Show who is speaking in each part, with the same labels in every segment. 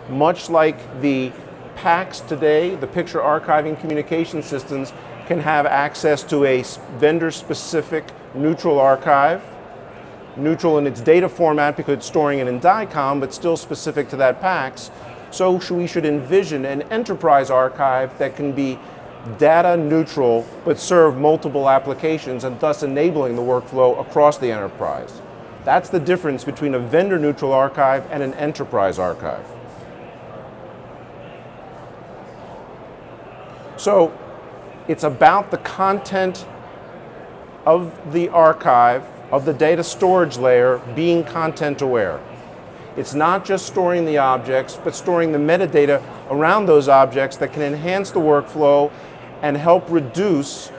Speaker 1: much like the PACS today, the picture archiving communication systems can have access to a vendor-specific neutral archive, neutral in its data format because it's storing it in DICOM, but still specific to that PACS. So we should envision an enterprise archive that can be data neutral, but serve multiple applications and thus enabling the workflow across the enterprise. That's the difference between a vendor neutral archive and an enterprise archive. So it's about the content of the archive, of the data storage layer, being content aware. It's not just storing the objects, but storing the metadata around those objects that can enhance the workflow and help reduce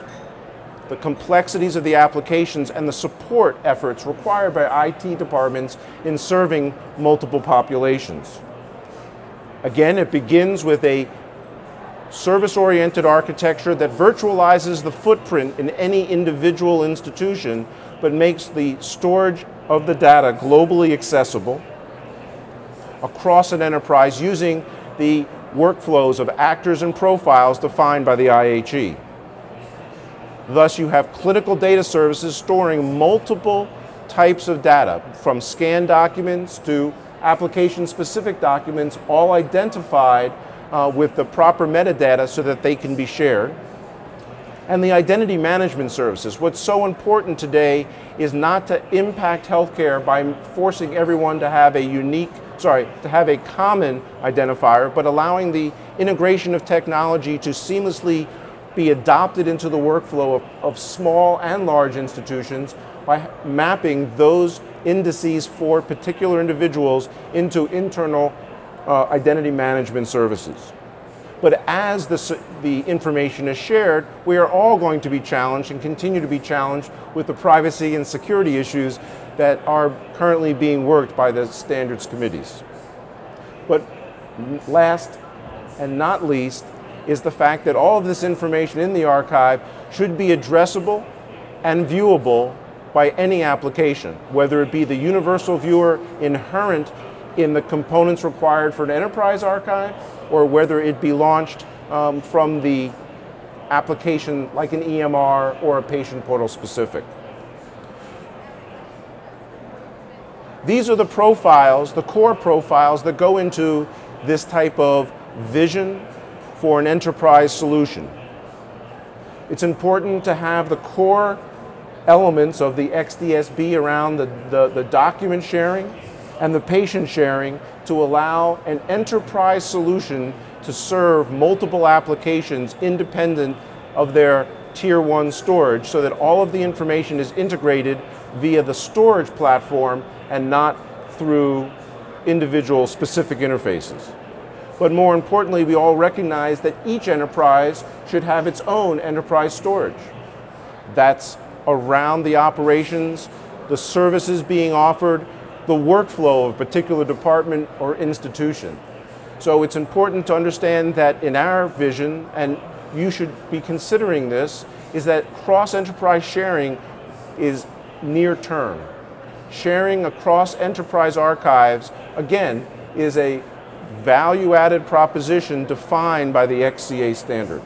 Speaker 1: the complexities of the applications and the support efforts required by IT departments in serving multiple populations. Again, it begins with a service-oriented architecture that virtualizes the footprint in any individual institution, but makes the storage of the data globally accessible across an enterprise using the workflows of actors and profiles defined by the IHE. Thus, you have clinical data services storing multiple types of data, from scan documents to application-specific documents, all identified with the proper metadata so that they can be shared. And the identity management services. What's so important today is not to impact healthcare by forcing everyone to have a common identifier, but allowing the integration of technology to seamlessly be adopted into the workflow of small and large institutions by mapping those indices for particular individuals into internal identity management services. But as the information is shared, we are all going to be challenged and continue to be challenged with the privacy and security issues that are currently being worked by the standards committees. But last and not least is the fact that all of this information in the archive should be addressable and viewable by any application, whether it be the universal viewer inherent in the components required for an enterprise archive, or whether it be launched from the application like an EMR or a patient portal specific. These are the profiles, the core profiles that go into this type of vision for an enterprise solution. It's important to have the core elements of the XDSB around the document sharing and the patient sharing to allow an enterprise solution to serve multiple applications independent of their tier 1 storage, so that all of the information is integrated via the storage platform and not through individual specific interfaces. But more importantly, we all recognize that each enterprise should have its own enterprise storage. That's around the operations, the services being offered, the workflow of a particular department or institution. So it's important to understand that in our vision, and you should be considering this, is that cross-enterprise sharing is near term. Sharing across enterprise archives, again, is a value-added proposition defined by the XCA standard.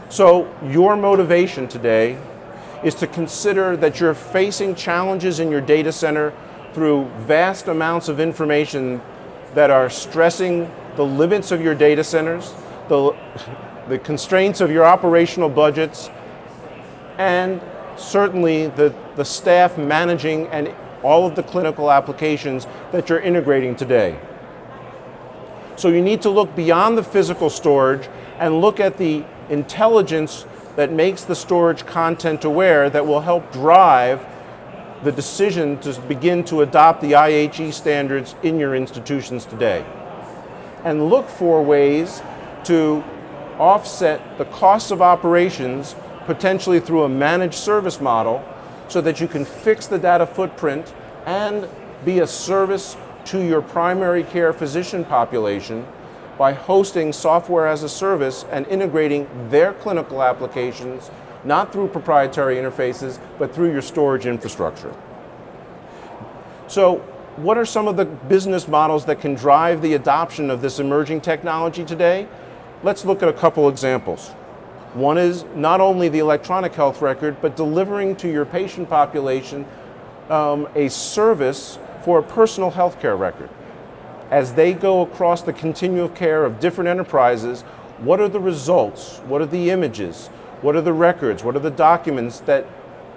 Speaker 1: So your motivation today is to consider that you're facing challenges in your data center through vast amounts of information that are stressing the limits of your data centers, the constraints of your operational budgets, and certainly the staff managing and all of the clinical applications that you're integrating today. So you need to look beyond the physical storage and look at the intelligence that makes the storage content aware that will help drive the decision to begin to adopt the IHE standards in your institutions today. And look for ways to offset the costs of operations, potentially through a managed service model, so that you can fix the data footprint and be a service to your primary care physician population by hosting software as a service and integrating their clinical applications, not through proprietary interfaces, but through your storage infrastructure. So what are some of the business models that can drive the adoption of this emerging technology today? Let's look at a couple examples. One is not only the electronic health record, but delivering to your patient population a service for a personal health care record. As they go across the continuum of care of different enterprises, what are the results? What are the images? What are the records? What are the documents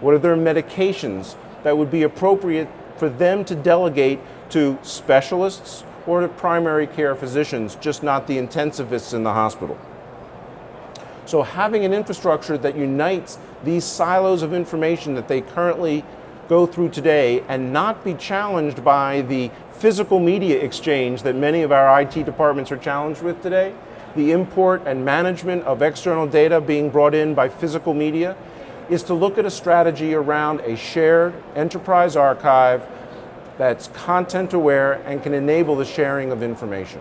Speaker 1: what are their medications that would be appropriate for them to delegate to specialists or to primary care physicians, just not the intensivists in the hospital? So having an infrastructure that unites these silos of information that they currently go through today and not be challenged by the physical media exchange that many of our IT departments are challenged with today, the import and management of external data being brought in by physical media, is to look at a strategy around a shared enterprise archive that's content aware and can enable the sharing of information.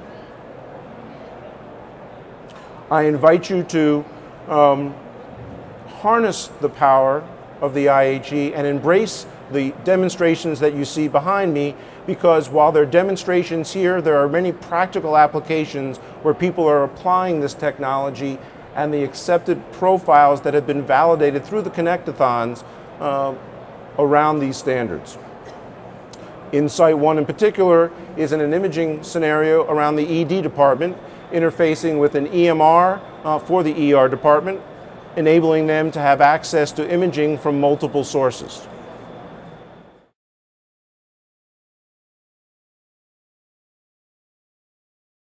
Speaker 1: I invite you to harness the power of the IHE and embrace the demonstrations that you see behind me, because while there are demonstrations here, there are many practical applications where people are applying this technology and the accepted profiles that have been validated through the Connectathons around these standards. InSite 1 in particular is in an imaging scenario around the ED department, interfacing with an EMR for the ER department, enabling them to have access to imaging from multiple sources.